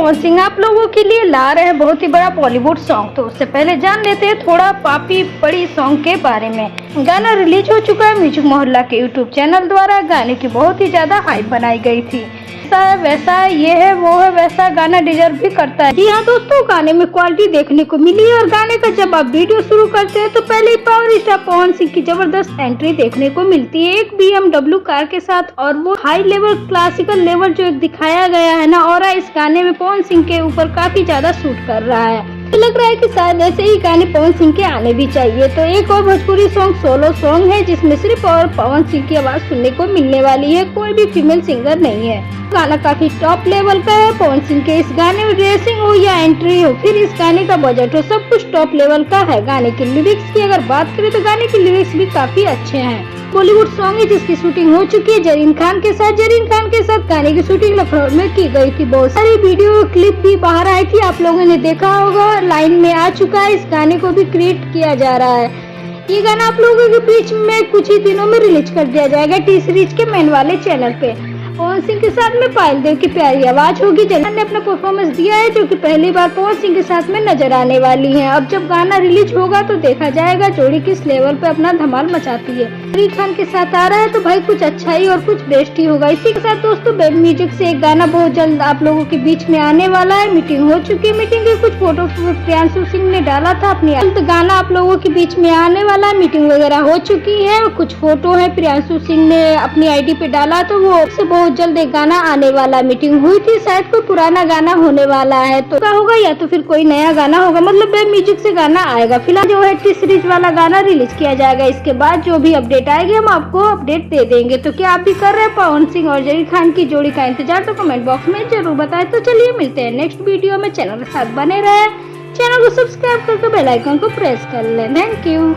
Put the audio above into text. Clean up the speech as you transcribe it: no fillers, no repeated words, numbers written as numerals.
पवन सिंह आप लोगों के लिए ला रहे हैं बहुत ही बड़ा बॉलीवुड सॉन्ग। तो उससे पहले जान लेते हैं थोड़ा पापी पड़ी सॉन्ग के बारे में। गाना रिलीज हो चुका है म्यूजिक मोहल्ला के यूट्यूब चैनल द्वारा। गाने की बहुत ही ज्यादा हाइप बनाई गई थी। वैसा ये है वो है वैसा गाना डिजर्व भी करता है। जी हाँ दोस्तों, गाने में क्वालिटी देखने को मिली है और गाने का जब आप वीडियो शुरू करते हैं तो पहले ही पावर स्टार पवन सिंह की जबरदस्त एंट्री देखने को मिलती है एक BMW कार के साथ। और वो हाई लेवल क्लासिकल लेवल जो दिखाया गया है ना, और इस गाने में पवन सिंह के ऊपर काफी ज्यादा सूट कर रहा है। लग रहा है कि शायद ऐसे ही गाने पवन सिंह के आने भी चाहिए। तो एक और भोजपुरी सॉन्ग सोलो सॉन्ग है जिसमें सिर्फ और पवन सिंह की आवाज सुनने को मिलने वाली है, कोई भी फीमेल सिंगर नहीं है। गाना काफी टॉप लेवल का है। पवन सिंह के इस गाने में ड्रेसिंग हो या एंट्री हो, फिर इस गाने का बजट हो, सब कुछ टॉप लेवल का है। गाने की लिरिक्स की अगर बात करें तो गाने की लिरिक्स भी काफी अच्छे हैं। बॉलीवुड सॉन्ग है जिसकी शूटिंग हो चुकी है जरीन खान के साथ। गाने की शूटिंग लखनऊ में की गई थी। बहुत सारी वीडियो क्लिप भी बाहर आई थी, आप लोगों ने देखा होगा। लाइन में आ चुका है, इस गाने को भी क्रिएट किया जा रहा है। ये गाना आप लोगों के बीच में कुछ ही दिनों में रिलीज कर दिया जाएगा टी सीरीज के मेन वाले चैनल पे। पवन सिंह के साथ में पायल देव की प्यारी आवाज होगी। जरीन ने अपना परफॉर्मेंस दिया है जो कि पहली बार पवन सिंह के साथ में नजर आने वाली है। अब जब गाना रिलीज होगा तो देखा जाएगा जोड़ी किस लेवल पे अपना धमाल मचाती है। जरीन खान के साथ आ रहा है तो भाई कुछ अच्छा ही और कुछ बेस्ट ही होगा। इसी के साथ दोस्तों बेब म्यूजिक से एक गाना बहुत जल्द आप लोगों के बीच में आने वाला है। मीटिंग हो चुकी है, मीटिंग के कुछ फोटो प्रियांशु सिंह ने डाला था अपनी। तो गाना आप लोगों के बीच में आने वाला है। मीटिंग वगैरह हो चुकी है, कुछ फोटो है प्रियांशु सिंह ने अपनी ID पे डाला, तो वो से बहुत जल्द एक गाना आने वाला। मीटिंग हुई थी, शायद कोई पुराना गाना होने वाला है तो क्या होगा, या तो फिर कोई नया गाना होगा, मतलब वेब म्यूजिक से गाना आएगा। फिलहाल जो है टी सीरीज वाला गाना रिलीज किया जाएगा। इसके बाद जो भी अपडेट आएगी हम आपको अपडेट दे देंगे। तो क्या आप भी कर रहे हैं पवन सिंह और जरीन खान की जोड़ी का इंतजार? तो कमेंट बॉक्स में जरूर बताएं। तो चलिए मिलते हैं नेक्स्ट वीडियो में। चैनल के साथ बने रहे, चैनल को सब्सक्राइब करके बेल आइकन को प्रेस कर लें। Thank you.